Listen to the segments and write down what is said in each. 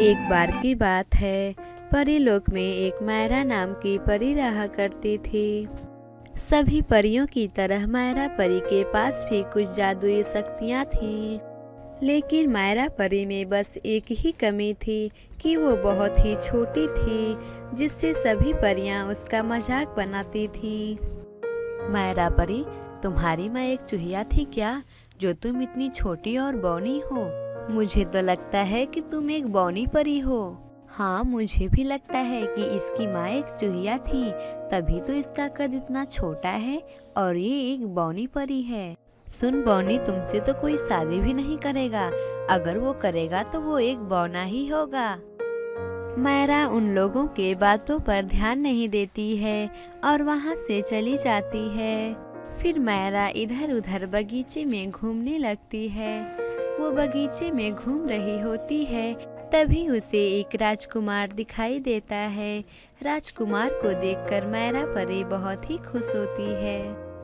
एक बार की बात है, परीलोक में एक मायरा नाम की परी रहा करती थी। सभी परियों की तरह मायरा परी के पास भी कुछ जादुई शक्तियाँ थीं। लेकिन मायरा परी में बस एक ही कमी थी कि वो बहुत ही छोटी थी, जिससे सभी परियां उसका मजाक बनाती थीं। मायरा परी, तुम्हारी माँ एक चूहिया थी क्या, जो तुम इतनी छोटी और बौनी हो? मुझे तो लगता है कि तुम एक बौनी परी हो। हाँ, मुझे भी लगता है कि इसकी माँ एक चूहिया थी, तभी तो इसका कद इतना छोटा है और ये एक बौनी परी है। सुन बौनी, तुमसे तो कोई शादी भी नहीं करेगा। अगर वो करेगा तो वो एक बौना ही होगा। मायरा उन लोगों के बातों पर ध्यान नहीं देती है और वहाँ से चली जाती है। फिर मायरा इधर उधर बगीचे में घूमने लगती है। वो बगीचे में घूम रही होती है, तभी उसे एक राजकुमार दिखाई देता है। राजकुमार को देखकर मायरा परी बहुत ही खुश होती है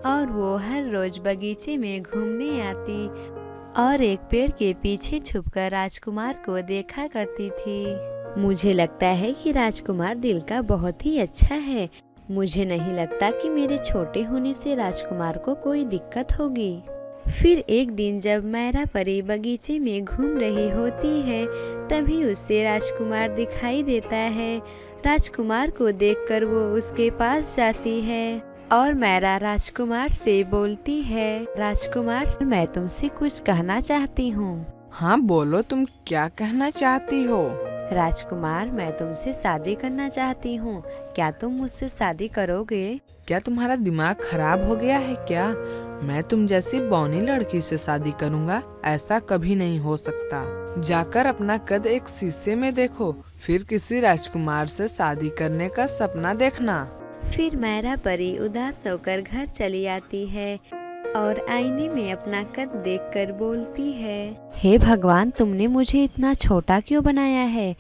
और वो हर रोज बगीचे में घूमने आती और एक पेड़ के पीछे छुपकर राजकुमार को देखा करती थी। मुझे लगता है कि राजकुमार दिल का बहुत ही अच्छा है। मुझे नहीं लगता कि मेरे छोटे होने से राजकुमार को कोई दिक्कत होगी। फिर एक दिन जब मायरा परी बगीचे में घूम रही होती है, तभी उसे राजकुमार दिखाई देता है। राजकुमार को देखकर वो उसके पास जाती है और मायरा राजकुमार से बोलती है, राजकुमार, मैं तुमसे कुछ कहना चाहती हूँ। हाँ बोलो, तुम क्या कहना चाहती हो? राजकुमार, मैं तुमसे शादी करना चाहती हूँ। क्या तुम मुझसे शादी करोगे? क्या तुम्हारा दिमाग खराब हो गया है क्या? मैं तुम जैसी बौनी लड़की से शादी करूँगा? ऐसा कभी नहीं हो सकता। जाकर अपना कद एक शीशे में देखो, फिर किसी राजकुमार से शादी करने का सपना देखना। फिर मायरा परी उदास होकर घर चली आती है और आईने में अपना कद देखकर बोलती है, हे भगवान, तुमने मुझे इतना छोटा क्यों बनाया है,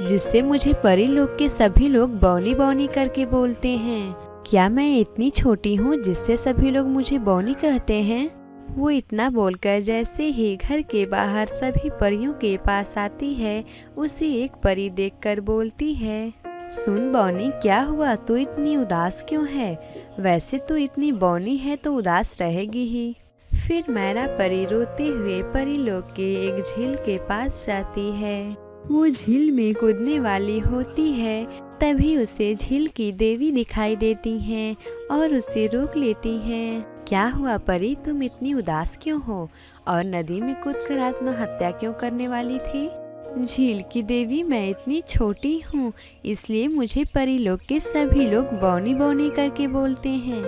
जिससे मुझे परी लोग के सभी लोग बौनी बौनी करके बोलते हैं। क्या मैं इतनी छोटी हूँ जिससे सभी लोग मुझे बौनी कहते हैं? वो इतना बोलकर जैसे ही घर के बाहर सभी परियों के पास आती है, उसे एक परी देखकर बोलती है, सुन बौनी, क्या हुआ, तू इतनी उदास क्यों है? वैसे तू इतनी बौनी है तो उदास रहेगी ही। फिर मायरा परी रोते हुए परी लोग के एक झील के पास जाती है। वो झील में कूदने वाली होती है, तभी उसे झील की देवी दिखाई देती हैं और उसे रोक लेती हैं। क्या हुआ परी, तुम इतनी उदास क्यों हो और नदी में कूदकर आत्महत्या क्यों करने वाली थी? झील की देवी, मैं इतनी छोटी हूँ, इसलिए मुझे परी लोग के सभी लोग बौनी बौनी करके बोलते हैं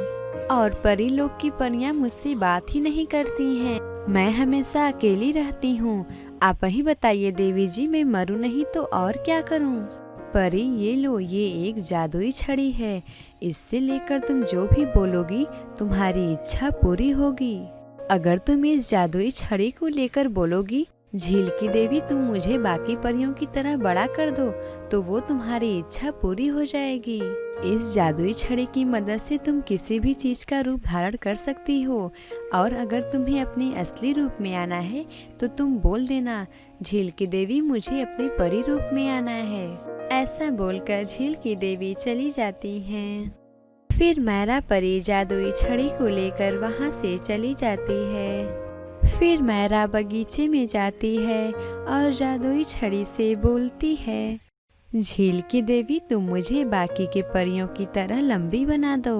और परी लोग की परियां मुझसे बात ही नहीं करती हैं। मैं हमेशा अकेली रहती हूँ। आप ही बताइए देवी जी, मैं मरूं नहीं तो और क्या करूँ? परी, ये लो, ये एक जादुई छड़ी है। इससे लेकर तुम जो भी बोलोगी तुम्हारी इच्छा पूरी होगी। अगर तुम इस जादुई छड़ी को लेकर बोलोगी, झील की देवी, तुम मुझे बाकी परियों की तरह बड़ा कर दो, तो वो तुम्हारी इच्छा पूरी हो जाएगी। इस जादुई छड़ी की मदद से तुम किसी भी चीज का रूप धारण कर सकती हो और अगर तुम्हें अपने असली रूप में आना है तो तुम बोल देना, झील की देवी, मुझे अपने परी रूप में आना है। ऐसा बोलकर झील की देवी चली जाती हैं। फिर मायरा परी जादुई छड़ी को लेकर वहाँ से चली जाती है। फिर मायरा बगीचे में जाती है और जादुई छड़ी से बोलती है, झील की देवी, तुम मुझे बाकी के परियों की तरह लंबी बना दो।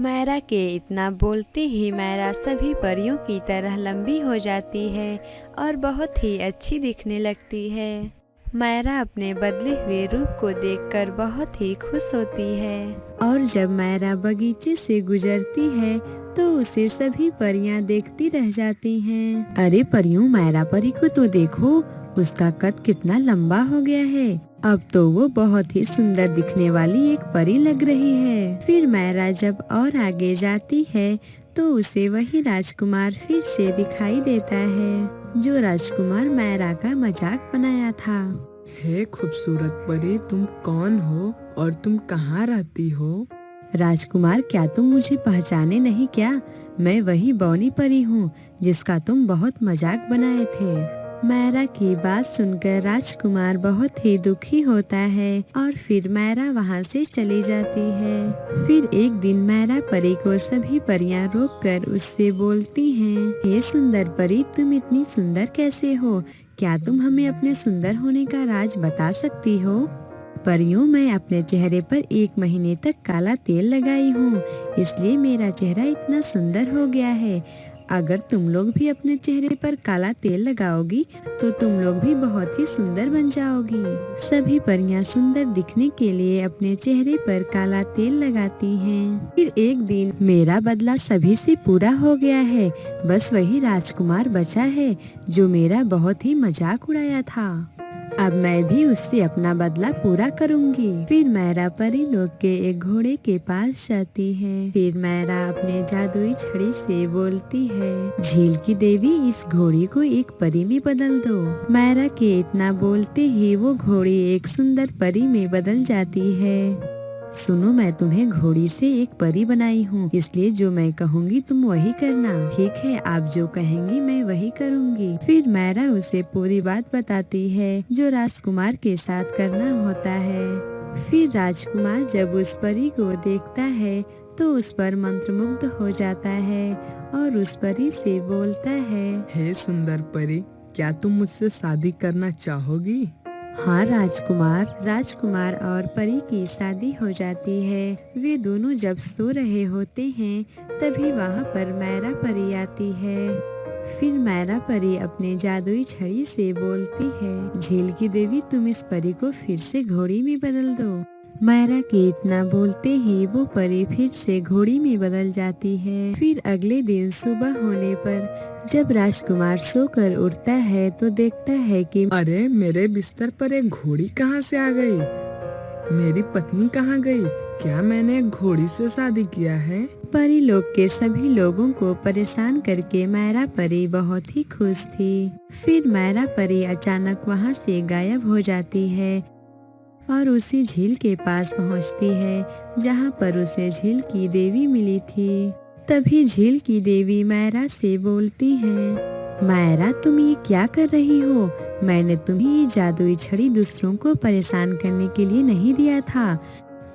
मायरा के इतना बोलते ही मायरा सभी परियों की तरह लंबी हो जाती है और बहुत ही अच्छी दिखने लगती है। मायरा अपने बदले हुए रूप को देखकर बहुत ही खुश होती है और जब मायरा बगीचे से गुजरती है तो उसे सभी परियां देखती रह जाती हैं। अरे परियों, मायरा परी को तो देखो, उसका कद कितना लंबा हो गया है। अब तो वो बहुत ही सुंदर दिखने वाली एक परी लग रही है। फिर मायरा जब और आगे जाती है तो उसे वही राजकुमार फिर से दिखाई देता है, जो राजकुमार मायरा का मजाक बनाया था। हे खूबसूरत परी, तुम कौन हो और तुम कहाँ रहती हो? राजकुमार, क्या तुम मुझे पहचाने नहीं क्या? मैं वही बौनी परी हूँ जिसका तुम बहुत मजाक बनाए थे। मायरा की बात सुनकर राजकुमार बहुत ही दुखी होता है और फिर मायरा वहाँ से चली जाती है। फिर एक दिन मायरा परी को सभी परियां रोककर उससे बोलती हैं, हे सुंदर परी, तुम इतनी सुंदर कैसे हो? क्या तुम हमें अपने सुंदर होने का राज बता सकती हो? परियों, मैं अपने चेहरे पर 1 महीने तक काला तेल लगाई हूँ, इसलिए मेरा चेहरा इतना सुंदर हो गया है। अगर तुम लोग भी अपने चेहरे पर काला तेल लगाओगी तो तुम लोग भी बहुत ही सुंदर बन जाओगी। सभी परियां सुंदर दिखने के लिए अपने चेहरे पर काला तेल लगाती हैं। फिर एक दिन मेरा बदला सभी से पूरा हो गया है, बस वही राजकुमार बचा है जो मेरा बहुत ही मजाक उड़ाया था। अब मैं भी उससे अपना बदला पूरा करूंगी। फिर मायरा परी लोग के एक घोड़े के पास जाती है। फिर मायरा अपने जादुई छड़ी से बोलती है, झील की देवी, इस घोड़ी को एक परी में बदल दो। मायरा के इतना बोलते ही वो घोड़ी एक सुंदर परी में बदल जाती है। सुनो, मैं तुम्हें घोड़ी से एक परी बनाई हूँ, इसलिए जो मैं कहूँगी तुम वही करना। ठीक है, आप जो कहेंगी मैं वही करूँगी। फिर मायरा उसे पूरी बात बताती है जो राजकुमार के साथ करना होता है। फिर राजकुमार जब उस परी को देखता है तो उस पर मंत्रमुग्ध हो जाता है और उस परी से बोलता है, हे सुंदर परी, क्या तुम मुझसे शादी करना चाहोगी? हाँ राजकुमार और परी की शादी हो जाती है। वे दोनों जब सो रहे होते हैं तभी वहाँ पर मायरा परी आती है। फिर मायरा परी अपने जादुई छड़ी से बोलती है, झील की देवी, तुम इस परी को फिर से घोड़ी में बदल दो। मायरा के इतना बोलते ही वो परी फिर से घोड़ी में बदल जाती है। फिर अगले दिन सुबह होने पर जब राजकुमार सोकर उठता है तो देखता है कि अरे, मेरे बिस्तर पर एक घोड़ी कहाँ से आ गई? मेरी पत्नी कहाँ गई? क्या मैंने एक घोड़ी से शादी किया है? परी लोग के सभी लोगों को परेशान करके मायरा परी बहुत ही खुश थी। फिर मायरा परी अचानक वहाँ से गायब हो जाती है और उसी झील के पास पहुँचती है जहाँ पर उसे झील की देवी मिली थी। तभी झील की देवी मायरा से बोलती है, मायरा, तुम ये क्या कर रही हो? मैंने तुम्हें ये जादुई छड़ी दूसरों को परेशान करने के लिए नहीं दिया था,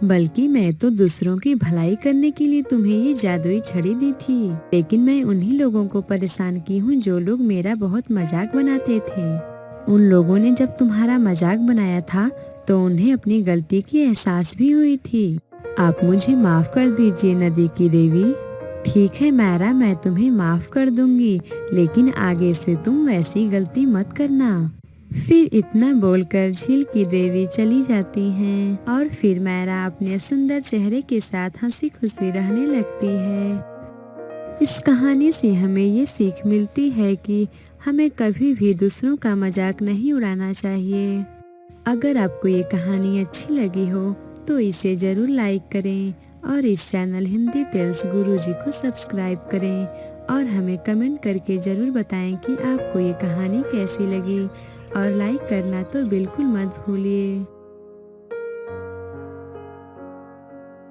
बल्कि मैं तो दूसरों की भलाई करने के लिए तुम्हें ये जादुई छड़ी दी थी। लेकिन मैं उन्हीं लोगों को परेशान की हूँ जो लोग मेरा बहुत मजाक बनाते थे। उन लोगों ने जब तुम्हारा मजाक बनाया था तो उन्हें अपनी गलती की एहसास भी हुई थी। आप मुझे माफ कर दीजिए नदी की देवी। ठीक है मायरा, मैं तुम्हें माफ कर दूंगी, लेकिन आगे से तुम वैसी गलती मत करना। फिर इतना बोलकर झील की देवी चली जाती हैं और फिर मायरा अपने सुंदर चेहरे के साथ हंसी खुशी रहने लगती है। इस कहानी से हमें ये सीख मिलती है कि हमें कभी भी दूसरों का मजाक नहीं उड़ाना चाहिए। अगर आपको ये कहानी अच्छी लगी हो तो इसे ज़रूर लाइक करें और इस चैनल हिंदी टेल्स गुरुजी को सब्सक्राइब करें और हमें कमेंट करके ज़रूर बताएं कि आपको ये कहानी कैसी लगी और लाइक करना तो बिल्कुल मत भूलिए।